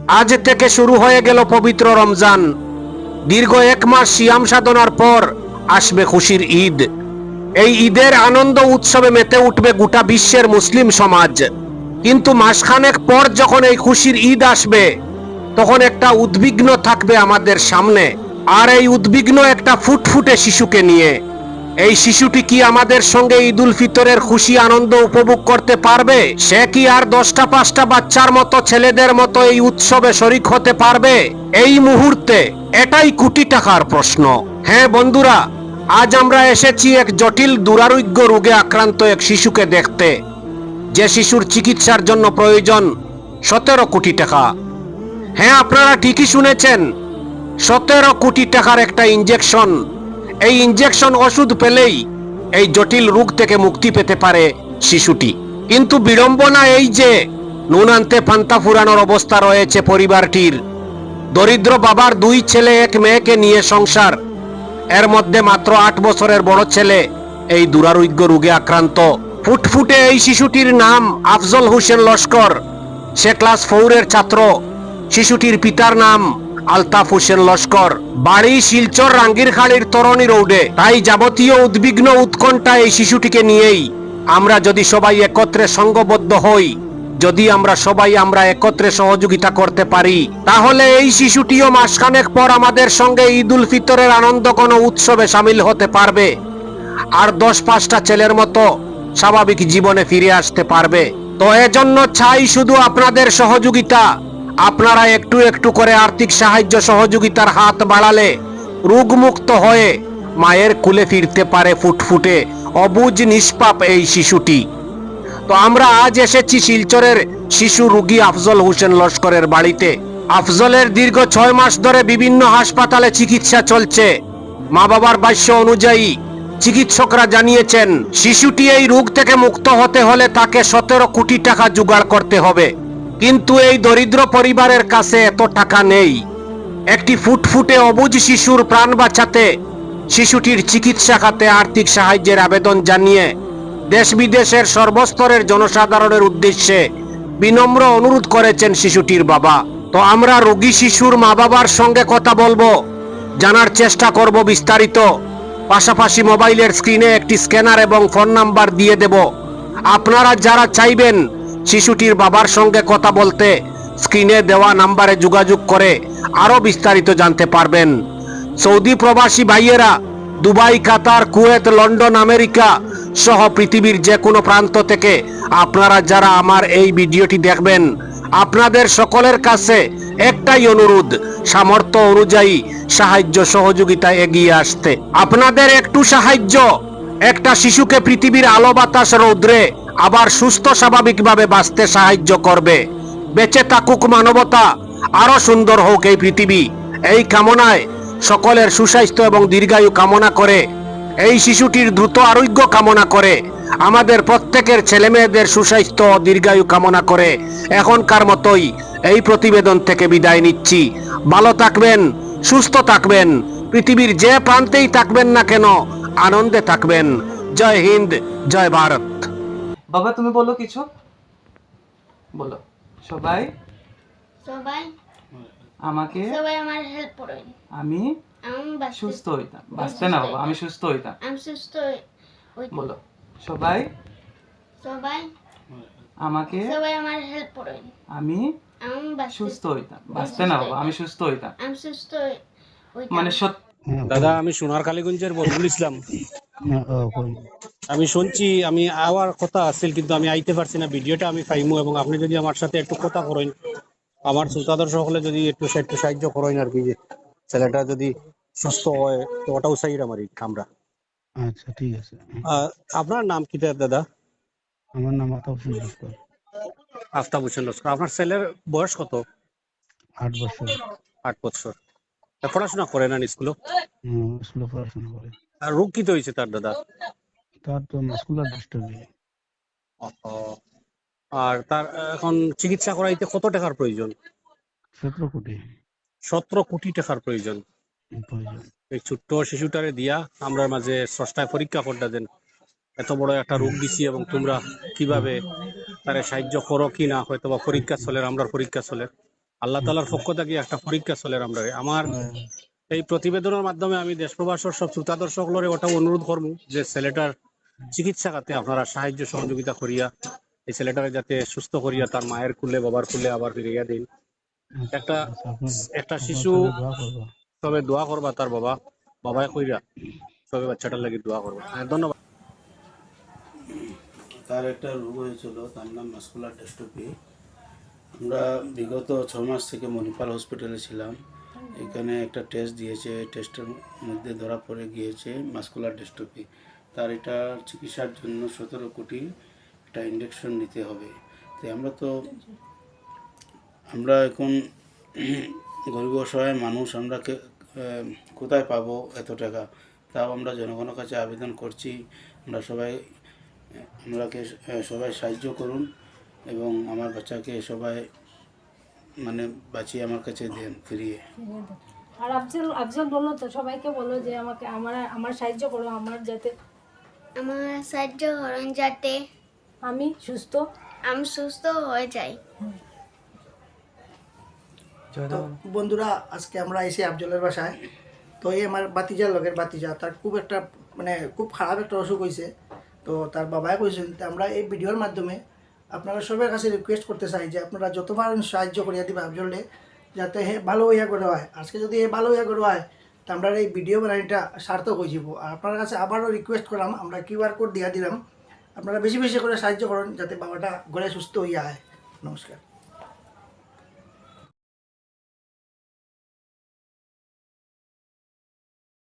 আজ থেকে শুরু হয়ে গেল পবিত্র রমজান। দীর্ঘ 1 মাস সিয়াম সাধনার পর আসবে খুশির ঈদ। এই ঈদের আনন্দ উৎসবে মেতে উঠবে গোটা বিশ্বের মুসলিম সমাজ। কিন্তু মাসখানেক পর যখন এই খুশির ঈদ আসবে, তখন একটা উদ্বিগ্ন থাকবে আমাদের সামনে। আর এই উদ্বিগ্ন একটা ফুটফুটে শিশুকে নিয়ে। এই শিশুটি কি আমাদের সঙ্গে ঈদ উল ফিতরের খুশি আনন্দ উপভোগ করতে পারবে? সে কি আর 10টা 5টা বাচ্চার মতো ছেলেদের মতো এই উৎসবে শরিক হতে পারবে? এই মুহূর্তে এটাই কোটি টাকার প্রশ্ন। হ্যাঁ বন্ধুরা, আজ আমরা এসেছি এক জটিল দুরারোগ্য রোগে আক্রান্ত এক শিশুকে দেখতে, যে শিশুর চিকিৎসার জন্য প্রয়োজন 17 কোটি টাকা। হ্যাঁ, আপনারা ঠিকই শুনেছেন, 17 কোটি টাকার একটা ইনজেকশন। এই ইনজেকশন ওষুধ পেলেই এই জটিল রোগ থেকে মুক্তি পেতে পারে শিশুটি। কিন্তু বিড়ম্বনা এই যে নুন আনতে পান্তা ফুরানোর অবস্থা রয়েছে পরিবারটির। দরিদ্র বাবার 2 ছেলে 1 মেয়েকে নিয়ে সংসার। এর মধ্যে মাত্র 8 বছরের বড় ছেলে এই দুরারোগ্য রোগে আক্রান্ত। ফুটফুটে এই শিশুটির নাম আফজল হোসেন লস্কর। সে ক্লাস 4 এর ছাত্র। শিশুটির পিতার নাম আলতাফ হোসেন লস্কর। বাড়ি শিলচর রাঙ্গিরখাড়ির তরণী রোডে। তাই যাবতীয় উদ্বিগ্ন উৎকণ্ঠা এই শিশুটিকে নিয়েই। আমরা যদি সবাই একত্রে সংঘবদ্ধ হই, যদি আমরা সবাই একত্রে সহযোগিতা করতে পারি, তাহলে এই শিশুটিও মাসখানেক পর আমাদের সঙ্গে ঈদ উল ফিতরের আনন্দ কোনো উৎসবে সামিল হতে পারবে, আর 10-5টা ছেলের মতো স্বাভাবিক জীবনে ফিরে আসতে পারবে। তো এজন্য চাই শুধু আপনাদের সহযোগিতা। আপনারা একটু একটু করে আর্থিক সাহায্য সহযোগিতার হাত বাড়ালে রোগমুক্ত হয়ে মায়ের কুলে ফিরতে পারে ফুটফুটে অবুঝ নিষ্পাপ এই শিশুটি। তো আমরা আজ এসেছি শিলচরের শিশু রোগী আফজল হোসেন লস্করের বাড়িতে। আফজলের দীর্ঘ 6 মাস ধরে বিভিন্ন হাসপাতালে চিকিৎসা চলছে। মা বাবার ভাষ্য অনুযায়ী চিকিৎসকরা জানিয়েছেন, শিশুটি এই রোগ থেকে মুক্ত হতে হলে তাকে 17 কোটি টাকা জোগাড় করতে হবে। কিন্তু এই দরিদ্র পরিবারের কাছে এত টাকা নেই। একটি ফুটফুটে অবুঝ শিশুর প্রাণ বাঁচাতে শিশুটির চিকিৎসা খাতে আর্থিক সাহায্যের আবেদন জানিয়ে দেশ বিদেশের সর্বস্তরের জনসাধারণের উদ্দেশ্যে বিনম্র অনুরোধ করেছেন শিশুটির বাবা। তো আমরা রোগী শিশুর মা বাবার সঙ্গে কথা বলবো, জানার চেষ্টা করব বিস্তারিত। পাশাপাশি মোবাইলের স্ক্রিনে একটি স্ক্যানার এবং ফোন নাম্বার দিয়ে দেব। আপনারা যারা চাইবেন শিশুটির বাবার সঙ্গে কথা বলতে, স্ক্রিনে দেওয়া নাম্বারে যোগাযোগ করে আরো বিস্তারিত জানতে পারবেন। সৌদি প্রবাসী ভাইয়েরা দুবাই, কাতার, কুয়েত, লন্ডন, আমেরিকা সহ পৃথিবীর যে কোনো প্রান্ত থেকে আপনারা যারা আমার এই ভিডিওটি দেখবেন, আপনাদের সকলের কাছে একটাই অনুরোধ, সামর্থ্য অনুযায়ী সাহায্য সহযোগিতা এগিয়ে আসতে। আপনাদের একটু সাহায্য একটা শিশুকে পৃথিবীর আলো বাতাস রৌদ্রে আবার সুস্থ স্বাভাবিকভাবে বাঁচতে সাহায্য করবে। বেঁচে থাকুক মানবতা, আরো সুন্দর হোক এই পৃথিবী। এই কামনায় সকলের সুস্বাস্থ্য এবং দীর্ঘায়ু কামনা করে, এই শিশুটির দ্রুত আরোগ্য কামনা করে, আমাদের প্রত্যেকের ছেলে মেয়েদের সুস্বাস্থ্য ও দীর্ঘায়ু কামনা করে এখনকার মতোই এই প্রতিবেদন থেকে বিদায় নিচ্ছি। ভালো থাকবেন, সুস্থ থাকবেন, পৃথিবীর যে প্রান্তেই থাকবেন না কেন আনন্দে থাকবেন। জয় হিন্দ, জয় ভারত। বাবা তুমি বলো কিছু বলো। সবাই সবাই আমাকে সবাই আমার হেল্প করুন। আমি আমি সুস্থ হইতাম। বাঁচতে না বাবা, আমি সুস্থ হইতাম। আমি সুস্থ বলো। সবাই সবাই আমাকে সবাই আমার হেল্প করুন। আমি আমি সুস্থ হইতাম। বাঁচতে না বাবা, আমি সুস্থ হইতাম। আমি সুস্থ মানে দাদা, আমি সোনার কালীগঞ্জের বদরুল ইসলাম। আমি শুনছি, আমি আওয়ার কথা আছিল কিন্তু আমি আইতে পারছি না। ভিডিওটা আমি পাইমু এবং আপনি যদি আমার সাথে একটু কথা করেন, আমার শ্রোতাদের সকলে যদি একটু সাহায্য করেন আর কি, যে ছেলেটা যদি সুস্থ হয় তো ওটাও চাই আমার আমরা। আচ্ছা ঠিক আছে। আপনার নাম কি দাদা? আমার নাম আফতাব হোসেন লস্কর। আফতাব হোসেন লস্কর। আপনার ছেলের বয়স কত? 8 বছর। 8 বছর। পড়াশোনা করে না স্কুলে? স্কুলে পড়াশোনা করে। আর রোগ কি হয়েছে তার দাদা? তার তো মাসকুলার ডিস্ট্রফি। আর তার এখন চিকিৎসা করাইতে কত টাকার প্রয়োজন? 17 কোটি। 17 কোটি টাকার প্রয়োজন। এই ছোট্ট শিশুটারে দিয়া আমরা মাঝে স্রষ্টায় পরীক্ষা করতে দেন, এত বড় একটা রোগ দিছি এবং তোমরা কিভাবে তারে সাহায্য করো কি না, হয়তো বা পরীক্ষা চলে, আমরা পরীক্ষা চলে। আল্লাহ তাআলার পক্ষ থেকে একটা পরীক্ষা চলে আমরা আমার এই প্রতিবেদনের মাধ্যমে আমি দেশ প্রবাসের সব শ্রোতা দর্শকলরে ওটা অনুরোধ করবো যে ছেলেটার চিকিৎসা খাতে আপনারা সাহায্য সহযোগিতা করিয়া এই ছেলেটাকে যাতে সুস্থ করিয়া তার মায়ের কুলে বাবার কুলে আবার ফিরিয়া দিন। একটা একটা শিশু তবে দোয়া করবা তার বাবাই কইরা তবে বাচ্চাটার লাগি দোয়া করবা। হ্যাঁ, ধন্যবাদ। তার একটা রোগ হয়েছিল, তার নাম মাসকুলার ডিস্ট্রফি। আমরা বিগত 6 মাস থেকে মণিপাল হসপিটালে ছিলাম। এখানে একটা টেস্ট দিয়েছে, টেস্টের মধ্যে ধরা পড়ে গিয়েছে মাসকুলার ডিস্ট্রফি। তার এটা চিকিৎসার জন্য 17 কোটি একটা ইনজেকশন নিতে হবে। তো আমরা এখন গরিব অসহায় মানুষ, আমরা কোথায় পাবো এত টাকা? তাও আমরা জনগণের কাছে আবেদন করছি, আমরাকে সবাই সাহায্য করুন এবং আমার বাচ্চাকে সবাই মানে বাঁচিয়ে আমার কাছে দেন ফিরিয়ে। আর আফজল বললো তো সবাইকে বলো যে আমাকে আমার সাহায্য করো, আমার যাতে আমার সাহায্য করুন যাতে আমি সুস্থ হয়ে যাই। তো বন্ধুরা, আজকে আমরা এসে আফজলের বাসায়। তো এই আমার বাতিজার লগের বাতিজা, তার খুব একটা খুব খারাপ একটা অসুখ হয়েছে। তো তার বাবাই কইছেন, আমরা এই ভিডিওর মাধ্যমে আপনারা সবার কাছে রিকোয়েস্ট করতে চাই যে আপনারা যতবার সাহায্য করিয়া দিবে আফজলে, যাতে হে ভালো হইয়া করে হয়। আজকে যদি হে ভালো হইয়া করে হয়, তো আমরা এই ভিডিও বানানিটা সার্থক হয়ে যাব। আর আপনার কাছে আবারও রিকোয়েস্ট করলাম, আমরা QR কোড দিয়া দিলাম, আপনারা বেশি বেশি করে সাহায্য করুন যাতে বাবাটা ঘরে সুস্থ হইয়া হয়। নমস্কার।